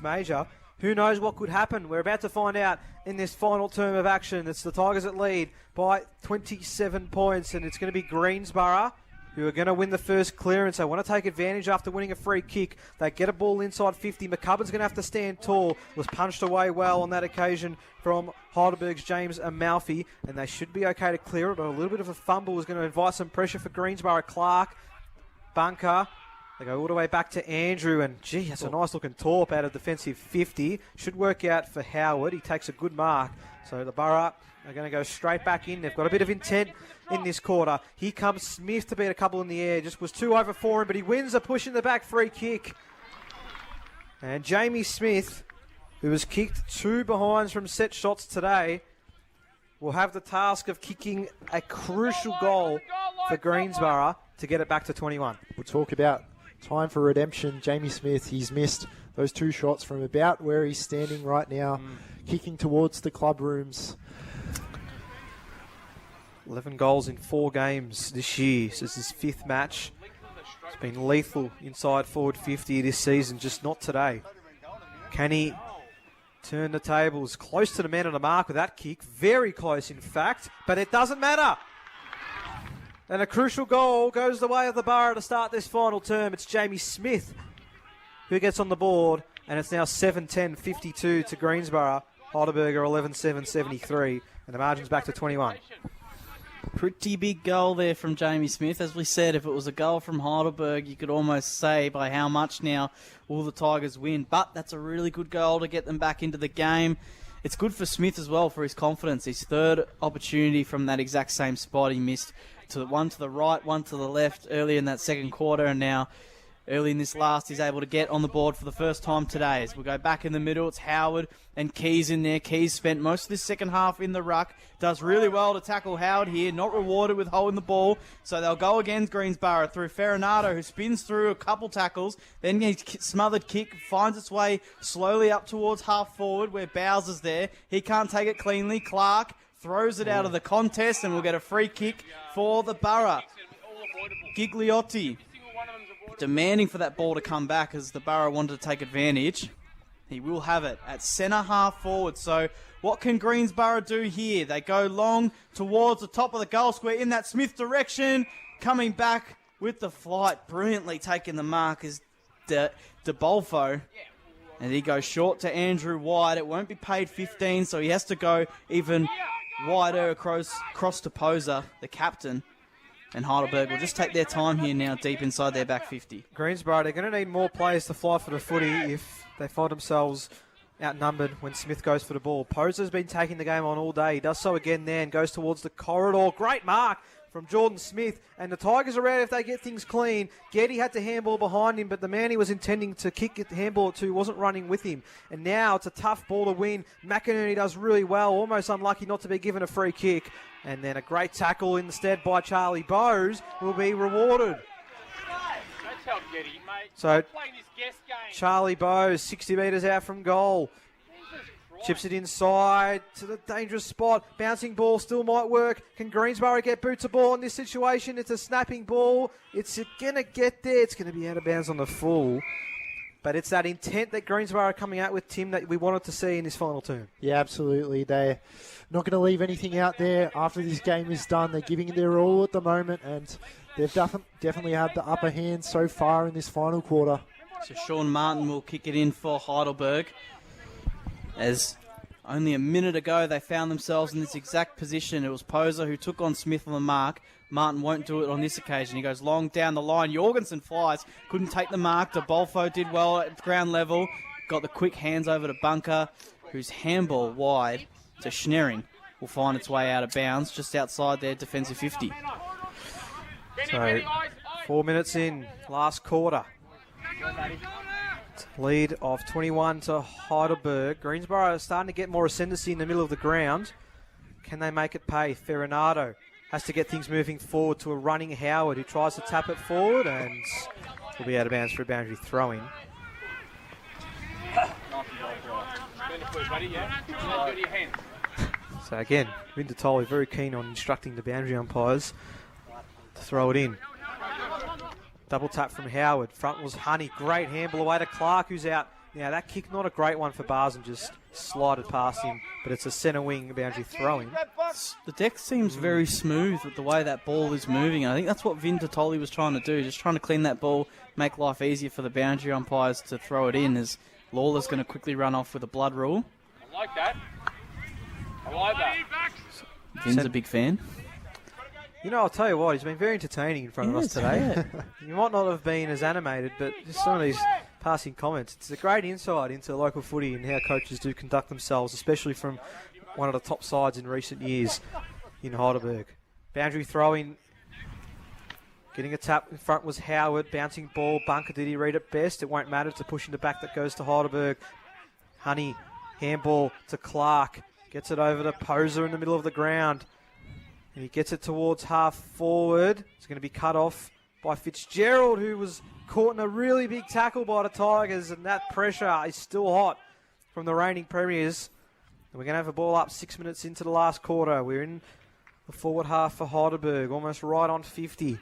major. Who knows what could happen? We're about to find out in this final term of action. It's the Tigers that lead by 27 points, and it's going to be Greensborough who are going to win the first clearance. They want to take advantage after winning a free kick. They get a ball inside 50. McCubbin's going to have to stand tall. Was punched away well on that occasion from Heidelberg's James Amalfi, and they should be okay to clear it, but a little bit of a fumble is going to invite some pressure for Greensborough. Clark, bunker. They go all the way back to Andrew, and gee, that's a nice-looking torp out of defensive 50. Should work out for Howard. He takes a good mark. So the Borough are going to go straight back in. They've got a bit of intent in this quarter. Here comes Smith to beat a couple in the air. Just was 2 over for him, but he wins a push in the back free kick. And Jamie Smith, who has kicked 2 behinds from set shots today, will have the task of kicking a crucial goal for Greensborough to get it back to 21. We'll talk about time for redemption. Jamie Smith, he's missed those 2 shots from about where he's standing right now, kicking towards the club rooms. 11 goals in 4 games this year. So this is his 5th match. It's been lethal inside forward 50 this season, just not today. Can he turn the tables? Close to the man on the mark with that kick. Very close, in fact, but it doesn't matter. And a crucial goal goes the way of the Borough to start this final term. It's Jamie Smith who gets on the board, and it's now 7-10-52 to Greensborough. Heidelberg are 11-7-73, and the margin's back to 21. Pretty big goal there from Jamie Smith. As we said, if it was a goal from Heidelberg, you could almost say by how much now will the Tigers win. But that's a really good goal to get them back into the game. It's good for Smith as well for his confidence. His 3rd opportunity from that exact same spot. He missed one to the right, one to the left early in that second quarter, and now early in this last he's able to get on the board for the first time today. As we go back in the middle, it's Howard and Keys in there. Keys spent most of this second half in the ruck. Does really well to tackle Howard here. Not rewarded with holding the ball. So they'll go against Greensborough through Ferranato, who spins through a couple tackles. Then his smothered kick finds its way slowly up towards half forward where Bowser's there. He can't take it cleanly. Clark throws it out of the contest, and we'll get a free kick for the Borough. Gigliotti demanding for that ball to come back as the Borough wanted to take advantage. He will have it at centre half forward. So what can Greensborough do here? They go long towards the top of the goal square in that Smith direction. Coming back with the flight, brilliantly taking the mark is De Bolfo. And he goes short to Andrew wide. It won't be paid 15, so he has to go even wider across to Poser, the captain. And Heidelberg will just take their time here now deep inside their back 50. Greensborough, they're going to need more players to fly for the footy if they find themselves outnumbered when Smith goes for the ball. Poser's been taking the game on all day. He does so again there and goes towards the corridor. Great mark from Jordan Smith. And the Tigers are out if they get things clean. Getty had to handball behind him, but the man he was intending to kick it, handball it to wasn't running with him. And now it's a tough ball to win. McInerney does really well, almost unlucky not to be given a free kick. And then a great tackle instead by Charlie Bowes will be rewarded. So Charlie Bowes, 60 metres out from goal. Chips it inside to the dangerous spot. Bouncing ball still might work. Can Greensborough get boots a ball in this situation? It's a snapping ball. It's going to get there. It's going to be out of bounds on the full. But it's that intent that Greensborough are coming out with, Tim, that we wanted to see in this final term. Yeah, absolutely. They're not going to leave anything out there after this game is done. They're giving it their all at the moment, and they've definitely had the upper hand so far in this final quarter. So Sean Martin will kick it in for Heidelberg. As only a minute ago they found themselves in this exact position. It was Poser who took on Smith on the mark. Martin won't do it on this occasion. He goes long down the line. Jorgensen flies. Couldn't take the mark. De Bolfo did well at ground level. Got the quick hands over to Bunker, whose handball wide to Schneering will find its way out of bounds just outside their defensive 50. So 4 minutes in, last quarter. Lead of 21 to Heidelberg. Greensborough are starting to get more ascendancy in the middle of the ground. Can they make it pay? Ferranato has to get things moving forward to a running Howard, who tries to tap it forward and will be out of bounds for a boundary throw-in. So again, Vindatoli very keen on instructing the boundary umpires to throw it in. Double tap from Howard. Front was Honey. Great handball away to Clark, who's out Now, that kick, not a great one for Bars, and just slided past him, but it's a centre wing boundary throw-in. The deck seems very smooth with the way that ball is moving. I think that's what Vin Totoli was trying to do, just trying to clean that ball, make life easier for the boundary umpires to throw it in, as Lawler's going to quickly run off with a blood rule. I like that. Vin's a big fan. You know, I'll tell you what, he's been very entertaining in front of us today. You might not have been as animated, but just some of these passing comments. It's a great insight into local footy and how coaches do conduct themselves, especially from one of the top sides in recent years in Heidelberg. Boundary throwing, getting a tap in front was Howard, bouncing ball. Bunker, did he read it best? It won't matter. It's a push in the back that goes to Heidelberg. Honey, handball to Clark. Gets it over to Poser in the middle of the ground. And he gets it towards half forward. It's going to be cut off by Fitzgerald, who was caught in a really big tackle by the Tigers, and that pressure is still hot from the reigning premiers. And we're going to have a ball up 6 minutes into the last quarter. We're in the forward half for Heidelberg, almost right on 50.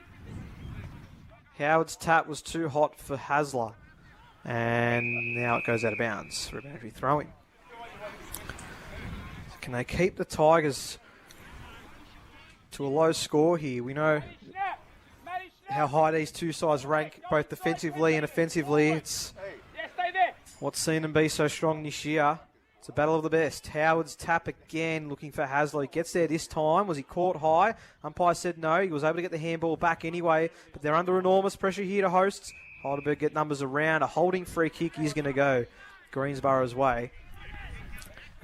Howard's tap was too hot for Hasler. And now it goes out of bounds for a boundary throwing. Can they keep the Tigers to a low score here? We know how high these two sides rank, both defensively and offensively. It's what's seen them be so strong this year. It's a battle of the best. Howard's tap again, looking for Hasler. He gets there this time. Was he caught high? Umpire said no. He was able to get the handball back anyway, but they're under enormous pressure here to hosts. Heidelberg get numbers around. A holding free kick is going to go Greensborough's way.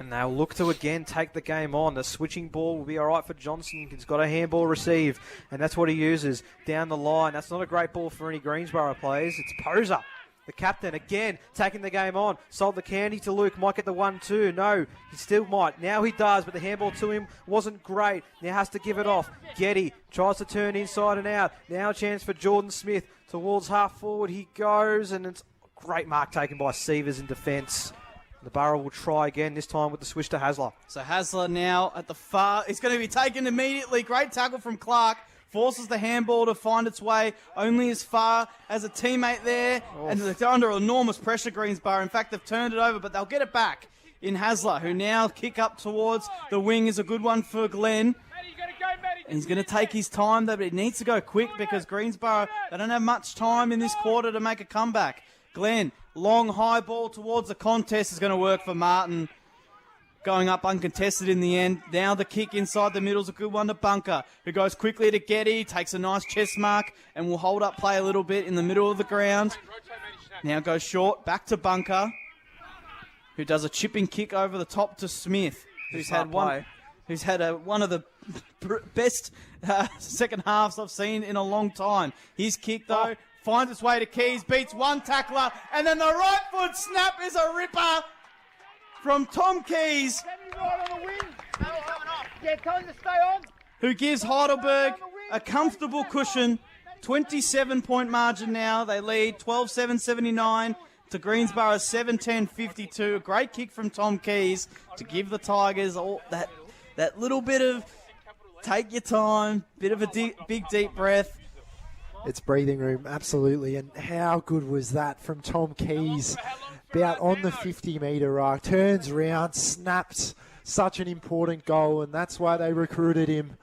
And they'll look to again take the game on. The switching ball will be all right for Johnson. He's got a handball receive, and that's what he uses down the line. That's not a great ball for any Greensborough players. It's Poser, the captain, again taking the game on. Sold the candy to Luke. Might get the 1-2. No, he still might. Now he does, but the handball to him wasn't great. Now has to give it off. Getty tries to turn inside and out. Now a chance for Jordan Smith. Towards half forward he goes, and it's a great mark taken by Sievers in defence. The Borough will try again, this time with the switch to Hasler. So Hasler now at the far. It's going to be taken immediately. Great tackle from Clark. Forces the handball to find its way only as far as a teammate there. Oof. And they're under enormous pressure, Greensborough. In fact, they've turned it over, but they'll get it back in Hasler, who now kick up towards the wing is a good one for Glenn. And he's going to take his time, though, but he needs to go quick because Greensborough, they don't have much time in this quarter to make a comeback. Glenn, long high ball towards the contest is going to work for Martin. Going up uncontested in the end. Now the kick inside the middle is a good one to Bunker, who goes quickly to Getty, takes a nice chest mark, and will hold up play a little bit in the middle of the ground. Now goes short, back to Bunker, who does a chipping kick over the top to Smith, who's had one of the best second halves I've seen in a long time. His kick, though, finds its way to Keys, beats one tackler, and then the right foot snap is a ripper from Tom Keys, who gives Heidelberg a comfortable cushion. 27-point margin now. They lead 12-7-79 to Greensborough 7-10-52. A great kick from Tom Keys to give the Tigers all that little bit of take your time, bit of a big deep breath. It's breathing room, absolutely. And how good was that from Tom Keys? About on the 50-metre arc, turns around, snaps. Such an important goal, and that's why they recruited him.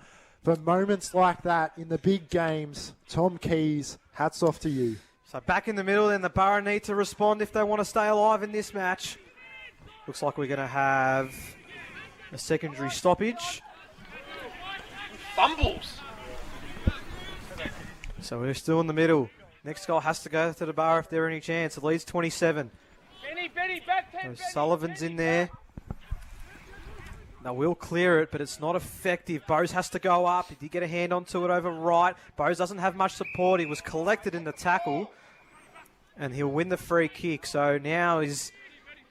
For moments like that in the big games, Tom Keys, hats off to you. So back in the middle, then the Borough need to respond if they want to stay alive in this match. Looks like we're going to have a secondary stoppage. Fumbles. So we're still in the middle. Next goal has to go to the Borough if they're any chance. It leads 27. So Sullivan's in there. They will clear it, but it's not effective. Bose has to go up. He did get a hand onto it over right. Bose doesn't have much support. He was collected in the tackle, and he'll win the free kick. So now he's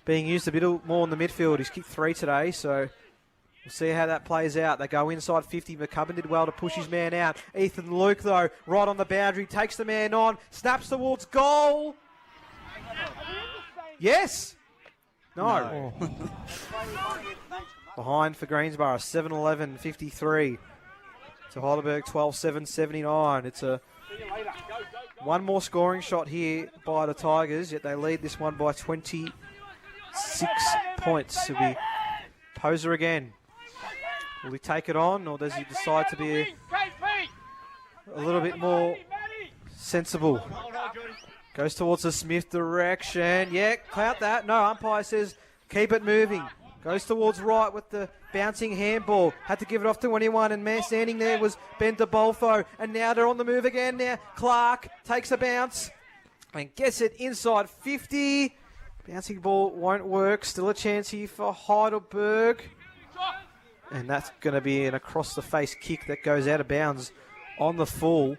being used a bit more in the midfield. He's kicked 3 today, so we'll see how that plays out. They go inside 50. McCubbin did well to push his man out. Ethan Luke, though, right on the boundary, takes the man on, snaps towards goal. Yes. No. Behind for Greensborough, 7-11-53. To Heidelberg, 12-7-79. It's a one more scoring shot here by the Tigers, yet they lead this one by 20 6 points. It'll be Poser again. Will he take it on, or does he decide to be a little bit more sensible? Goes towards the Smith direction. Yeah, clout that. No, umpire says keep it moving. Goes towards right with the bouncing handball. Had to give it off to anyone, and standing there was Ben DeBolfo. And now they're on the move again. Now Clark takes a bounce and gets it inside 50. Bouncing ball won't work. Still a chance here for Heidelberg. And that's going to be an across-the-face kick that goes out of bounds on the full.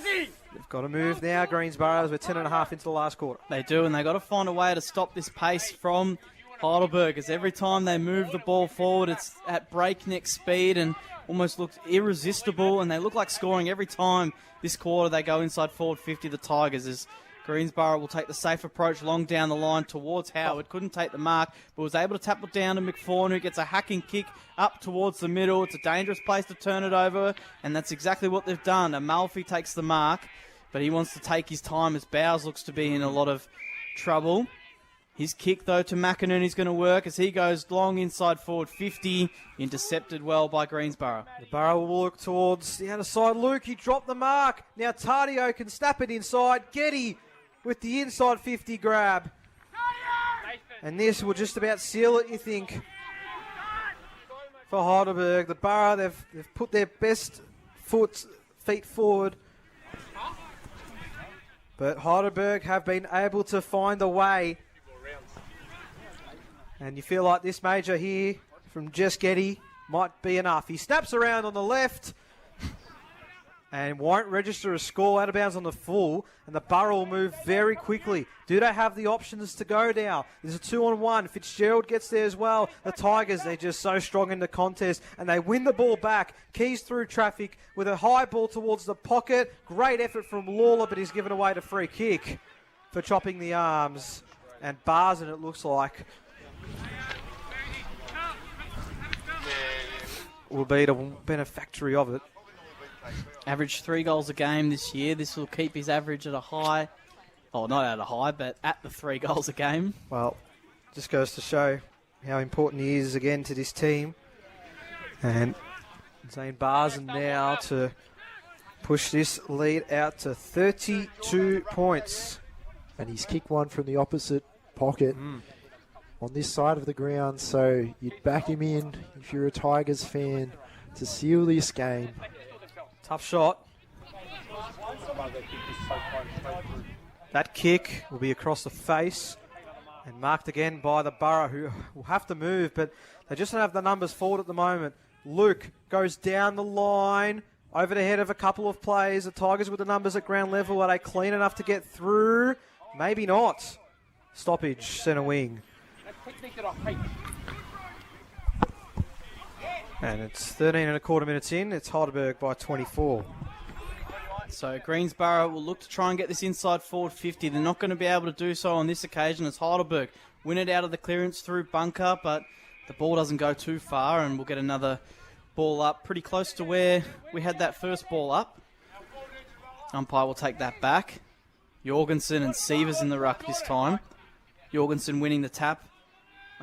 They've got to move now, Greensborough, as we're 10.5 into the last quarter. They do, and they've got to find a way to stop this pace from Heidelberg, as every time they move the ball forward, it's at breakneck speed and almost looks irresistible, and they look like scoring every time this quarter they go inside forward 50, the Tigers, as Greensborough will take the safe approach long down the line towards Howard. Couldn't take the mark, but was able to tap it down to McFawn, who gets a hacking kick up towards the middle. It's a dangerous place to turn it over, and that's exactly what they've done. Amalfi takes the mark, but he wants to take his time as Bowes looks to be in a lot of trouble. His kick, though, to McInerney is going to work as he goes long inside forward 50, intercepted well by Greensborough. The Borough will look towards the outer side. Luke, he dropped the mark. Now Tardio can snap it inside. Getty with the inside 50 grab. And this will just about seal it, you think, for Heidelberg. The Borough, they've put their best feet forward. But Heidelberg have been able to find a way. And you feel like this major here from Jess Getty might be enough. He snaps around on the left and won't register a score, out of bounds on the full, and the Borough will move very quickly. Do they have the options to go now? There's a 2-on-1. Fitzgerald gets there as well. The Tigers, they're just so strong in the contest, and they win the ball back. Keys through traffic with a high ball towards the pocket. Great effort from Lawler, but he's given away the free kick for chopping the arms. And Barson, it looks like, will be the benefactory of it. Averaged 3 goals a game this year. This will keep his average at a high. Oh, not at a high, but at the 3 goals a game. Well, just goes to show how important he is again to this team. And Zane Barson now to push this lead out to 32 points. And he's kicked one from the opposite pocket on this side of the ground, so you'd back him in if you're a Tigers fan to seal this game. Tough shot. That kick will be across the face and marked again by the Borough, who will have to move, but they just don't have the numbers forward at the moment. Luke goes down the line, over the head of a couple of players. The Tigers with the numbers at ground level. Are they clean enough to get through? Maybe not. Stoppage, centre wing. And it's 13.25 minutes in. It's Heidelberg by 24. So Greensborough will look to try and get this inside forward 50. They're not going to be able to do so on this occasion as Heidelberg win it out of the clearance through bunker, but the ball doesn't go too far, and we'll get another ball up pretty close to where we had that first ball up. Umpire will take that back. Jorgensen and Sievers in the ruck this time. Jorgensen winning the tap.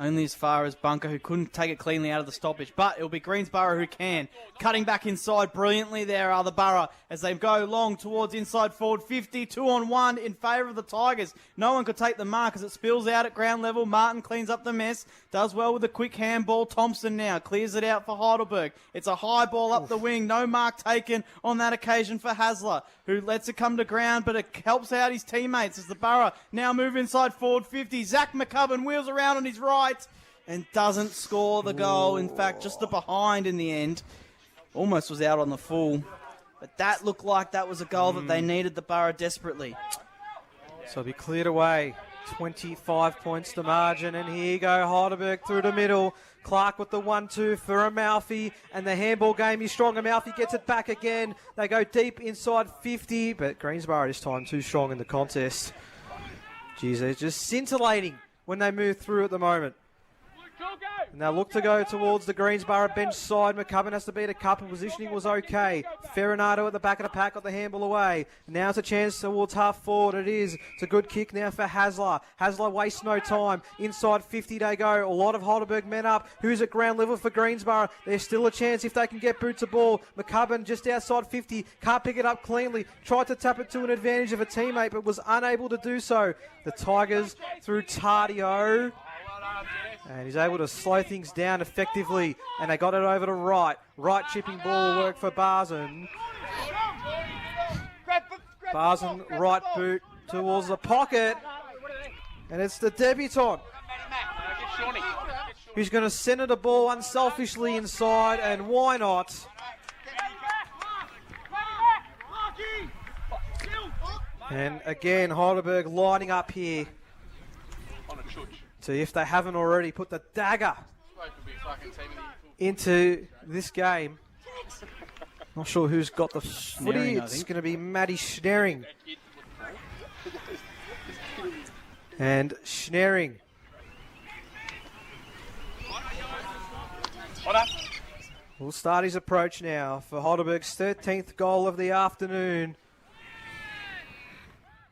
Only as far as Bunker, who couldn't take it cleanly out of the stoppage. But it'll be Greensborough who can. Cutting back inside brilliantly there are the Borough as they go long towards inside forward 50. 2-on-1 in favour of the Tigers. No one could take the mark as it spills out at ground level. Martin cleans up the mess. Does well with a quick handball. Thompson now clears it out for Heidelberg. It's a high ball up the wing. No mark taken on that occasion for Hasler, who lets it come to ground, but it helps out his teammates as the Borough now move inside forward 50. Zach McCubbin wheels around on his right and doesn't score the goal. In fact, just the behind in the end. Almost was out on the full. But that looked like that was a goal that they needed, the Borough, desperately. So it'll be cleared away. 25 points to margin. And here you go, Heidelberg through the middle. Clark with the 1-2 for Amalfi. And the handball game is strong. Amalfi gets it back again. They go deep inside 50. But Greensborough this time too strong in the contest. Geez, they're just scintillating when they move through at the moment. And they'll look to go towards the Greensborough bench side. McCubbin has to beat a couple. Positioning was okay. Ferronato at the back of the pack got the handball away. Now it's a chance towards half forward. It is. It's a good kick now for Hasler. Hasler wastes no time. Inside 50 they go. A lot of Heidelberg men up. Who's at ground level for Greensborough? There's still a chance if they can get boots of ball. McCubbin just outside 50. Can't pick it up cleanly. Tried to tap it to an advantage of a teammate but was unable to do so. The Tigers through Tardio. And he's able to slow things down effectively. And they got it over to Wright. Right chipping ball work for Barzen. Barzen, right boot towards the pocket. And it's the debutant who's going to center the ball unselfishly inside. And why not? And again, Heidelberg lining up here. So if they haven't already put the dagger into this game. Not sure who's got the footy. It's going to be Matty Schneering. And Schneering. Will start his approach now for Heidelberg's 13th goal of the afternoon.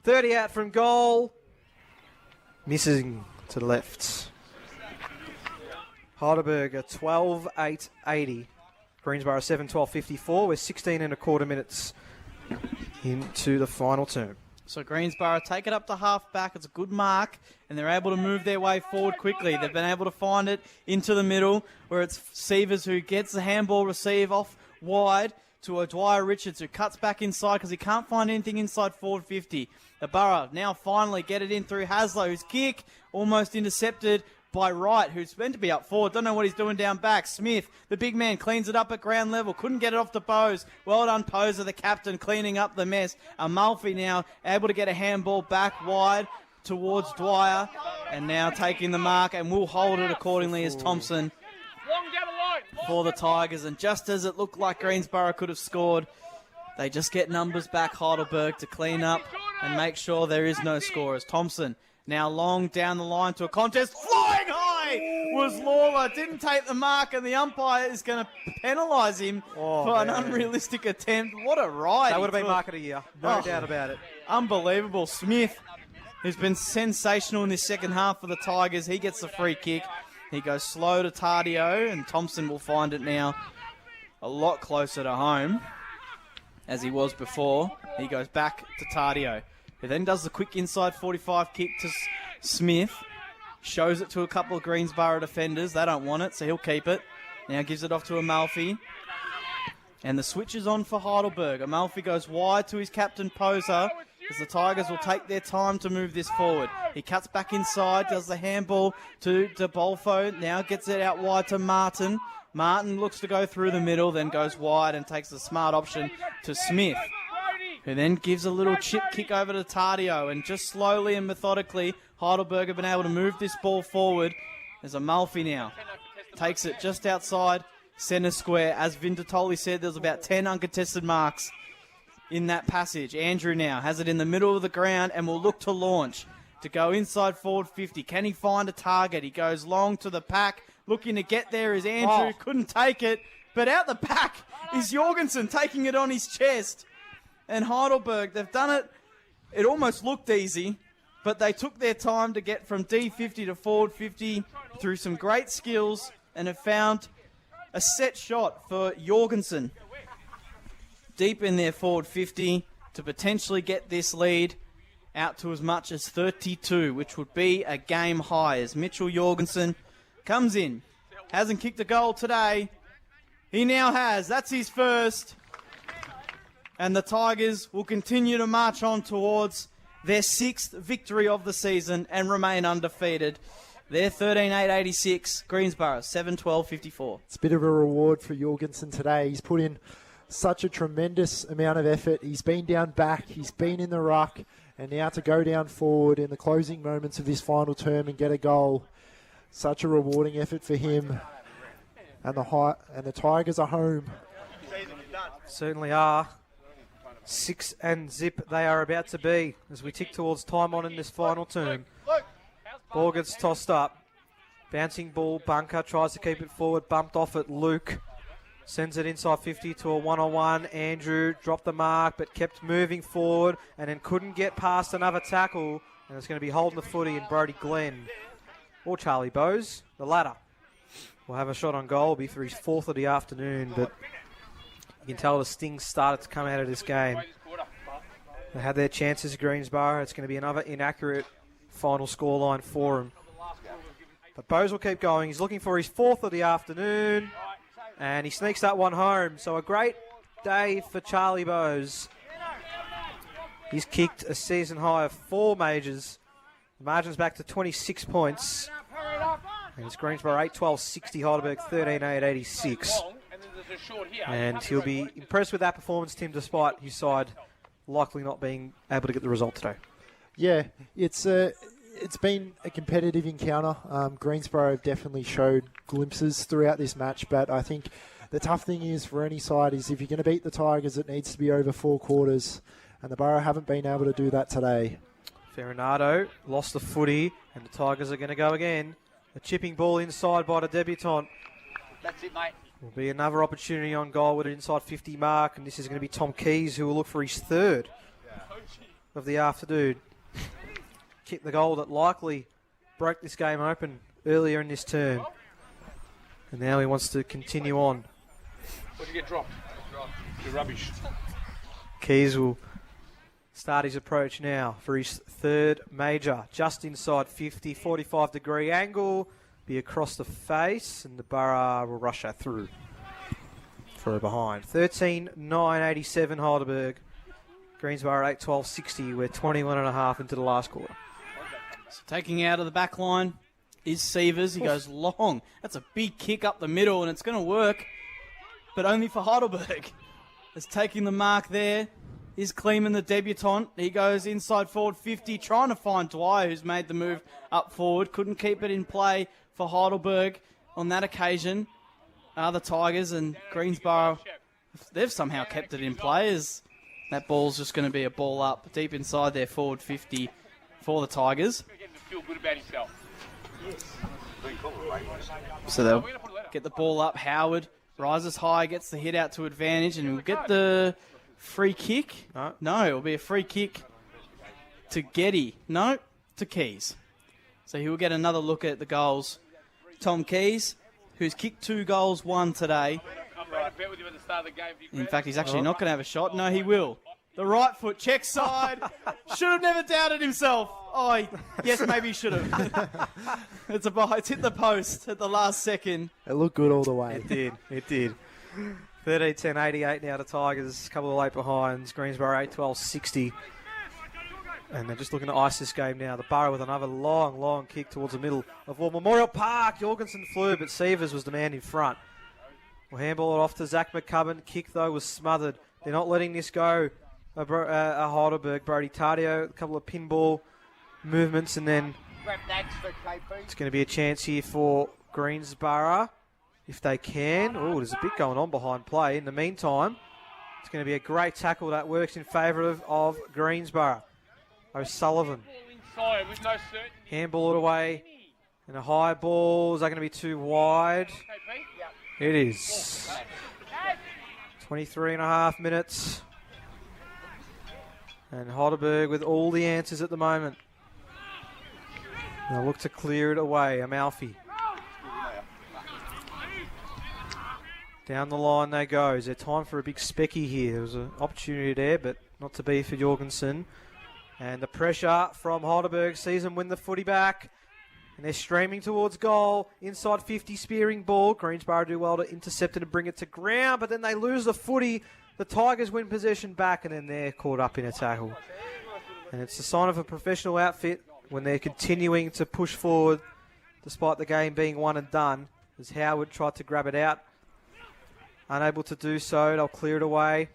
30 out from goal. Missing to the left. Heidelberg a 12-8-80. Greensborough 7-12-54. We're 16 and a quarter minutes into the final term. So Greensborough take it up to half back. It's a good mark, and they're able to move their way forward quickly. They've been able to find it into the middle, where it's Sievers who gets the handball receive off wide to a Dwyer Richards who cuts back inside because he can't find anything inside forward 50. The Borough now finally get it in through Hasler, whose kick almost intercepted by Wright, who's meant to be up forward. Don't know what he's doing down back. Smith, the big man, cleans it up at ground level. Couldn't get it off to Bose. Well done, Poser, the captain, cleaning up the mess. Amalfi now able to get a handball back wide towards Dwyer. And now taking the mark and will hold it accordingly as Thompson for the Tigers. And just as it looked like Greensborough could have scored, they just get numbers back, Heidelberg, to clean up and make sure there is no score. As Thompson now long down the line to a contest. Flying high was Lawler. Didn't take the mark, and the umpire is going to penalise him for an unrealistic attempt. What a ride. That would have been mark of the year. No doubt about it. Unbelievable. Smith, who's been sensational in this second half for the Tigers, he gets the free kick. He goes slow to Tardio, and Thompson will find it now a lot closer to home as he was before. He goes back to Tardio, who then does the quick inside 45 kick to Smith. Shows it to a couple of Greensborough defenders. They don't want it, so he'll keep it. Now gives it off to Amalfi. And the switch is on for Heidelberg. Amalfi goes wide to his captain, Poser, as the Tigers will take their time to move this forward. He cuts back inside, does the handball to De Bolfo. Now gets it out wide to Martin. Martin looks to go through the middle, then goes wide and takes the smart option to Smith, who then gives a little chip kick over to Tardio. And just slowly and methodically, Heidelberg have been able to move this ball forward as Amalfi now takes it just outside centre square. As Vintatoli said, there's about 10 uncontested marks in that passage. Andrew now has it in the middle of the ground and will look to launch to go inside forward 50. Can he find a target? He goes long to the pack. Looking to get there is Andrew. Couldn't take it. But out the back is Jorgensen taking it on his chest. And Heidelberg, they've done it. It almost looked easy, but they took their time to get from D50 to forward 50 through some great skills and have found a set shot for Jorgensen deep in their forward 50 to potentially get this lead out to as much as 32, which would be a game high as Mitchell Jorgensen comes in. Hasn't kicked a goal today. He now has. That's his first. And the Tigers will continue to march on towards their 6th victory of the season and remain undefeated. They're 13-8-86. Greensborough 7-12-54. It's a bit of a reward for Jorgensen today. He's put in such a tremendous amount of effort. He's been down back. He's been in the ruck. And now to go down forward in the closing moments of this final term and get a goal. Such a rewarding effort for him. And the Tigers are home. Certainly are. 6 and zip they are about to be as we tick towards time on in this final term. Ball gets tossed up. Bouncing ball, Bunker tries to keep it forward, bumped off at Luke. Sends it inside 50 to a one-on-one. Andrew dropped the mark but kept moving forward and then couldn't get past another tackle. And it's going to be holding the footy in Brody Glenn or Charlie Bowes. The latter will have a shot on goal. It'll be for his 4th of the afternoon, but you can tell the stings started to come out of this game. They had their chances, Greensborough. It's going to be another inaccurate final scoreline for him. But Bowes will keep going. He's looking for his 4th of the afternoon. And he sneaks that one home. So a great day for Charlie Bowes. He's kicked a season high of 4 majors. The margin's back to 26 points. And it's Greensborough 8-12-60, Heidelberg 13-8-86. And he'll be impressed with that performance, Tim, despite his side likely not being able to get the result today. Yeah, it's been a competitive encounter. Greensborough have definitely showed glimpses throughout this match, but I think the tough thing is for any side is if you're going to beat the Tigers, it needs to be over 4 quarters, and the Borough haven't been able to do that today. Farinado lost the footy, and the Tigers are going to go again. A chipping ball inside by the debutant. That's it, mate. Will be another opportunity on goal with an inside 50 mark, and this is going to be Tom Keys, who will look for his 3rd of the afternoon. Kicked the goal that likely broke this game open earlier in this term. And now he wants to continue on. What'd you get dropped? You're rubbish. Keys will start his approach now for his 3rd major. Just inside 50, 45-degree angle. Be across the face, and the Borough will rush that through for a behind. 13-9-87 Heidelberg. Greensborough 8-12-60. We're 21.5 into the last quarter. So taking out of the back line is Sievers. He goes long. That's a big kick up the middle, and it's going to work, but only for Heidelberg. It's taking the mark there is Kleeman, the debutant. He goes inside forward 50, trying to find Dwyer, who's made the move up forward. Couldn't keep it in play for Heidelberg on that occasion. The Tigers and Greensborough, they've somehow kept it in play as that ball's just going to be a ball up deep inside their forward 50 for the Tigers. So they'll get the ball up. Howard rises high, gets the hit out to advantage, and he'll get the free kick. No, it'll be a free kick to Getty. No, to Keys. So he will get another look at the goals. Tom Keys, who's kicked 2 goals, 1 today. In fact, he's actually not going to have a shot. No, he will. The right foot, check side. Should have never doubted himself. Oh, yes, maybe he should have. It's hit the post at the last second. It looked good all the way. It did. 13-10-88 now to Tigers. A couple of late behinds. Greensborough 8-12-60. And they're just looking to ice this game now. The Borough with another long kick towards the middle of War Memorial Park. Jorgensen flew, but Sievers was the man in front. We'll handball it off to Zach McCubbin. Kick, though, was smothered. They're not letting this go. Heidelberg, Brody Tardio, a couple of pinball movements, and then it's going to be a chance here for Greensborough, if they can. Oh, there's a bit going on behind play. In the meantime, it's going to be a great tackle that works in favour of Greensborough. O'Sullivan. Handball it away. And a high ball. Is that going to be too wide? It is. 23.5 minutes. And Heidelberg with all the answers at the moment. They'll look to clear it away. Amalfi. Down the line they go. Is there time for a big specky here? There was an opportunity there, but not to be for Jorgensen. And the pressure from Heidelberg sees them win the footy back. And they're streaming towards goal. Inside 50, spearing ball. Greensborough do well to intercept it and bring it to ground, but then they lose the footy. The Tigers win possession back, and then they're caught up in a tackle. And it's a sign of a professional outfit when they're continuing to push forward despite the game being one and done. As Howard tried to grab it out. Unable to do so. They'll clear it away.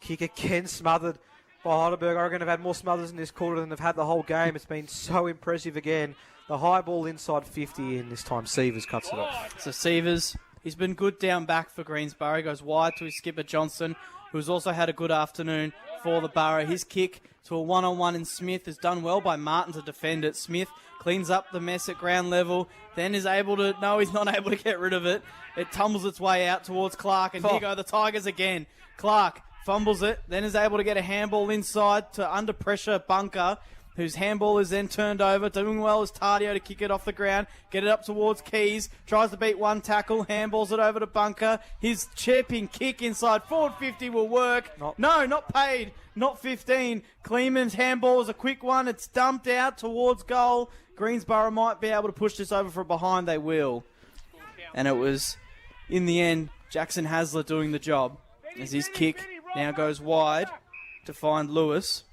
Kick again, smothered by Heidelberg. I reckon they've had more smothers in this quarter than they've had the whole game. It's been so impressive again. The high ball inside 50, and this time Sievers cuts it off. So Sievers, he's been good down back for Greensborough. He goes wide to his skipper Johnson, who's also had a good afternoon for the Borough. His kick to a one-on-one in Smith is done well by Martin to defend it. Smith cleans up the mess at ground level, then is able to, no, he's not able to get rid of it. It tumbles its way out towards Clark, and here go the Tigers again. Clark fumbles it, then is able to get a handball inside to under pressure Bunker, whose handball is then turned over. Doing well is Tardio to kick it off the ground, get it up towards Keys, tries to beat one tackle, handballs it over to Bunker. His chipping kick inside forward 50 will work. No, not paid, not 15. Kleeman's handball is a quick one. It's dumped out towards goal. Greensborough might be able to push this over from behind. They will. And it was, in the end, Jackson Hasler doing the job as his kick now goes wide to find Lewis.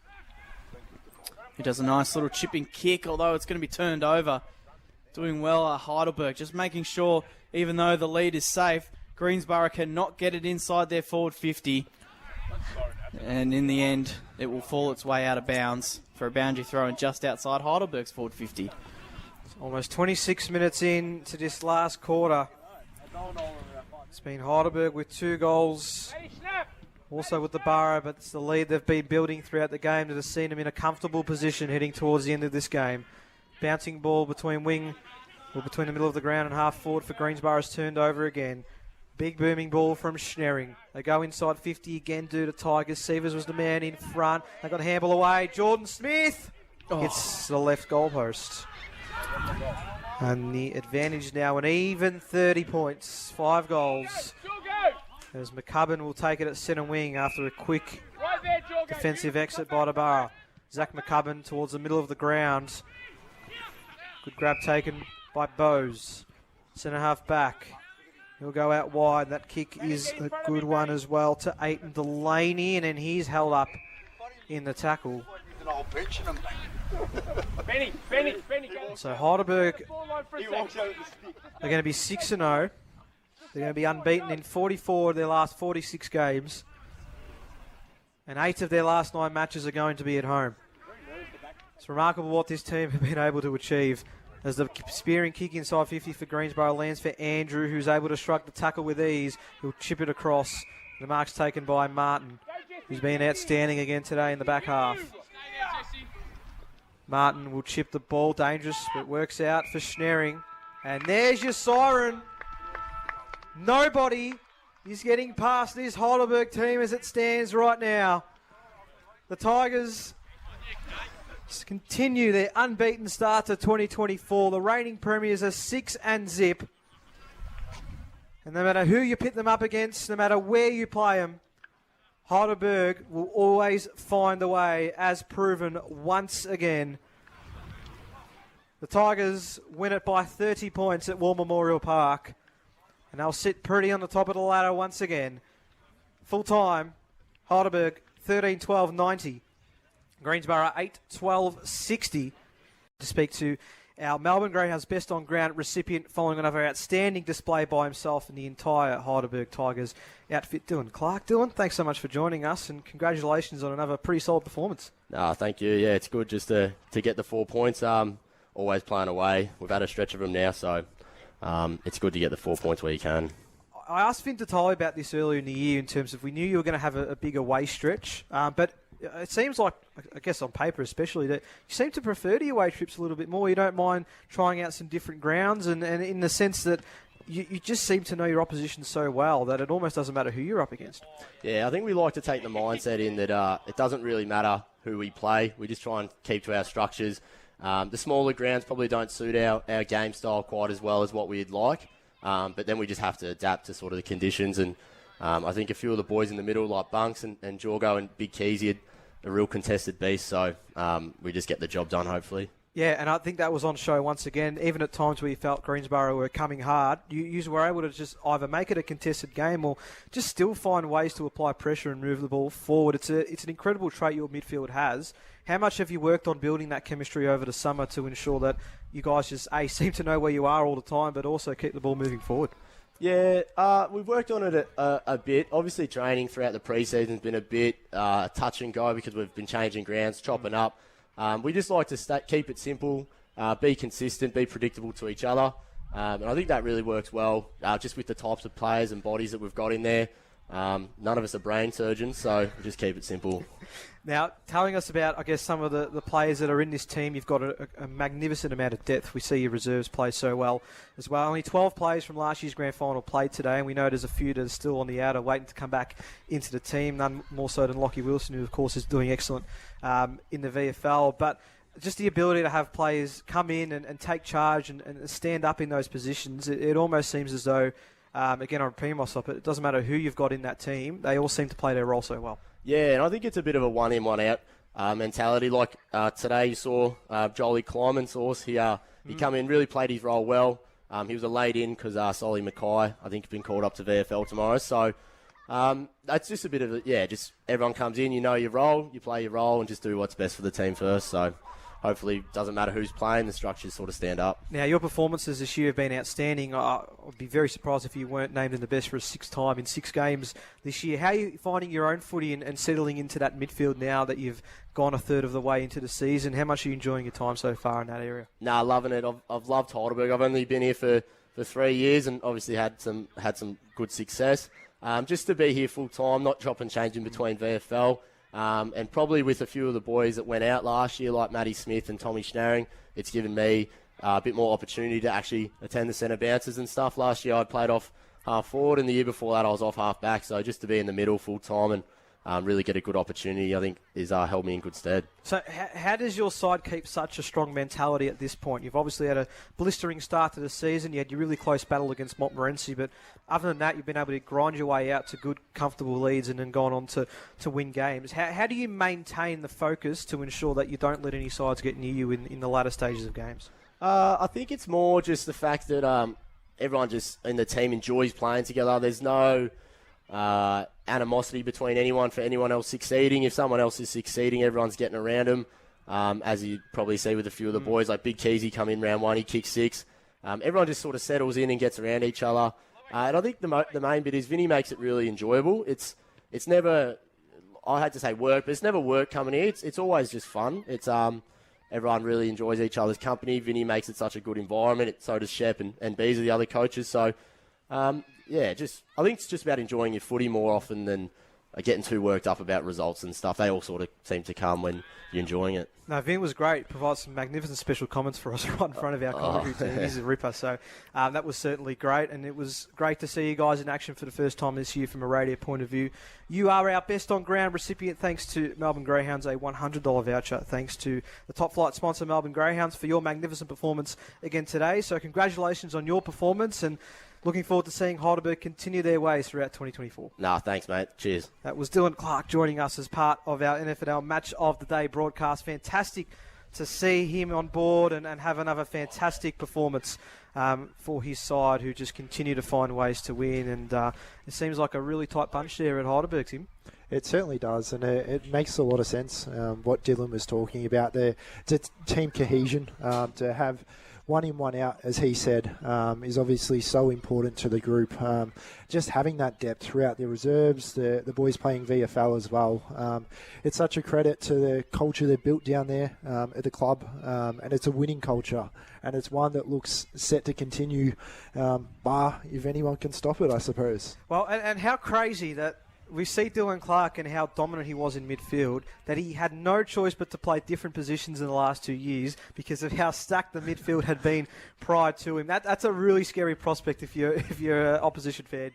He does a nice little chipping kick, although it's going to be turned over. Doing well at Heidelberg, just making sure, even though the lead is safe, Greensborough cannot get it inside their forward 50. And in the end, it will fall its way out of bounds for a boundary throw in just outside Heidelberg's forward 50. Almost 26 minutes into this last quarter. It's been Heidelberg with 2 goals. Also with the Borough, but it's the lead they've been building throughout the game that has seen them in a comfortable position heading towards the end of this game. Bouncing ball between the middle of the ground and half forward for Greensborough's turned over again. Big booming ball from Schneering. They go inside 50 again due to Tigers. Sievers was the man in front. They got a handball away. Jordan Smith hits the left goalpost. And the advantage now an even 30 points. 5 goals. As McCubbin will take it at centre wing after a quick defensive exit by the Borough. Zach McCubbin towards the middle of the ground. Good grab taken by Bowes. Centre half back. He'll go out wide. That kick is a good one as well to Aiton Delaney, and then he's held up in the tackle. So Heidelberg are going to be 6-0. They're going to be unbeaten in 44 of their last 46 games. And 8 of their last 9 matches are going to be at home. It's remarkable what this team have been able to achieve. As the spearing kick inside 50 for Greensborough lands for Andrew, who's able to shrug the tackle with ease. He'll chip it across. The mark's taken by Martin, who's been outstanding again today in the back half. Martin will chip the ball. Dangerous, but works out for Schneering. And there's your siren. Nobody is getting past this Heidelberg team as it stands right now. The Tigers continue their unbeaten start to 2024. The reigning premiers are 6-0. And no matter who you pit them up against, no matter where you play them, Heidelberg will always find a way, as proven once again. The Tigers win it by 30 points at War Memorial Park. And they'll sit pretty on the top of the ladder once again. Full time, Heidelberg 13-12-90. Greensborough 8-12-60. To speak to our Melbourne Greyhounds best on ground recipient following another outstanding display by himself and the entire Heidelberg Tigers outfit, Dylan Clark. Dylan, thanks so much for joining us and congratulations on another pretty solid performance. Thank you. Yeah, it's good just to get the 4 points. Always playing away. We've had a stretch of them now, so it's good to get the 4 points where you can. I asked Finn Tatali about this earlier in the year in terms of we knew you were going to have a big away stretch, but it seems like, I guess on paper especially, that you seem to prefer the away trips a little bit more. You don't mind trying out some different grounds, and in the sense that you just seem to know your opposition so well that it almost doesn't matter who you're up against. Yeah, I think we like to take the mindset in that it doesn't really matter who we play. We just try and keep to our structures. The smaller grounds probably don't suit our game style quite as well as what we'd like, but then we just have to adapt to sort of the conditions. And I think a few of the boys in the middle, like Bunks and Jorgo and Big Keezy, are a real contested beast, so we just get the job done, hopefully. Yeah, and I think that was on show once again. Even at times where you felt Greensborough were coming hard, you were able to just either make it a contested game or just still find ways to apply pressure and move the ball forward. It's an incredible trait your midfield has. How much have you worked on building that chemistry over the summer to ensure that you guys just, seem to know where you are all the time, but also keep the ball moving forward? Yeah, we've worked on it a bit. Obviously, training throughout the pre-season has been a bit touch and go because we've been changing grounds, chopping up. We just like to keep it simple, be consistent, be predictable to each other. And I think that really works well just with the types of players and bodies that we've got in there. None of us are brain surgeons, so we just keep it simple. Now, telling us about, I guess, some of the players that are in this team, you've got a magnificent amount of depth. We see your reserves play so well as well. Only 12 players from last year's grand final played today, and we know there's a few that are still on the outer waiting to come back into the team, none more so than Lockie Wilson, who, of course, is doing excellent in the VFL. But just the ability to have players come in and take charge and stand up in those positions, it almost seems as though, again, I'm repeating myself, but it doesn't matter who you've got in that team, they all seem to play their role so well. Yeah, and I think it's a bit of a one-in, one-out mentality. Like today you saw Jolie Kleiman source. He come in, really played his role well. He was a late in because Solly Mackay, I think, has been called up to VFL tomorrow. So that's just a bit of just everyone comes in, you know your role, you play your role, and just do what's best for the team first. So hopefully it doesn't matter who's playing, the structures sort of stand up. Now, your performances this year have been outstanding. I'd be very surprised if you weren't named in the best for a sixth time in 6 games this year. How are you finding your own footy and settling into that midfield now that you've gone a third of the way into the season? How much are you enjoying your time so far in that area? Nah, loving it. I've loved Heidelberg. I've only been here for 3 years and obviously had some good success. Just to be here full time, not chop and changing between VFL. And probably with a few of the boys that went out last year, like Matty Smith and Tommy Schnaring, it's given me a bit more opportunity to actually attend the centre bounces and stuff. Last year I played off half forward, and the year before that I was off half back. So just to be in the middle full time and really get a good opportunity, I think, is held me in good stead. So how does your side keep such a strong mentality at this point? You've obviously had a blistering start to the season. You had your really close battle against Montmorency, but other than that, you've been able to grind your way out to good, comfortable leads and then gone on to win games. How do you maintain the focus to ensure that you don't let any sides get near you in the latter stages of games? I think it's more just the fact that everyone just in the team enjoys playing together. There's no animosity between anyone for anyone else succeeding. If someone else is succeeding, everyone's getting around them. As you probably see with a few of the boys, like Big Keezy come in round 1, he kicks 6. Everyone just sort of settles in and gets around each other. And I think the main bit is Vinny makes it really enjoyable. It's never, I hate to say work, but it's never work coming here. It's always just fun. It's everyone really enjoys each other's company. Vinny makes it such a good environment. So does Shep and Beasley, the other coaches. So I think it's just about enjoying your footy more often than getting too worked up about results and stuff. They all sort of seem to come when you're enjoying it. No, Vin was great. Provides some magnificent special comments for us right in front of our commentary team. He's a ripper. So that was certainly great. And it was great to see you guys in action for the first time this year from a radio point of view. You are our best on ground recipient thanks to Melbourne Greyhounds, a $100 voucher. Thanks to the top flight sponsor, Melbourne Greyhounds, for your magnificent performance again today. So congratulations on your performance, and looking forward to seeing Heidelberg continue their ways throughout 2024. Nah, thanks, mate. Cheers. That was Dylan Clark joining us as part of our NFL Match of the Day broadcast. Fantastic to see him on board and have another fantastic performance for his side, who just continue to find ways to win. And it seems like a really tight bunch there at Heidelberg, Tim. It certainly does, and it makes a lot of sense what Dylan was talking about there. It's team cohesion, to have one in, one out, as he said, is obviously so important to the group. Just having that depth throughout the reserves, the boys playing VFL as well. It's such a credit to the culture they've built down there at the club, and it's a winning culture, and it's one that looks set to continue, bar if anyone can stop it, I suppose. Well, and how crazy that we see Dylan Clark and how dominant he was in midfield, that he had no choice but to play different positions in the last 2 years because of how stacked the midfield had been prior to him. That's a really scary prospect if you're an opposition fan.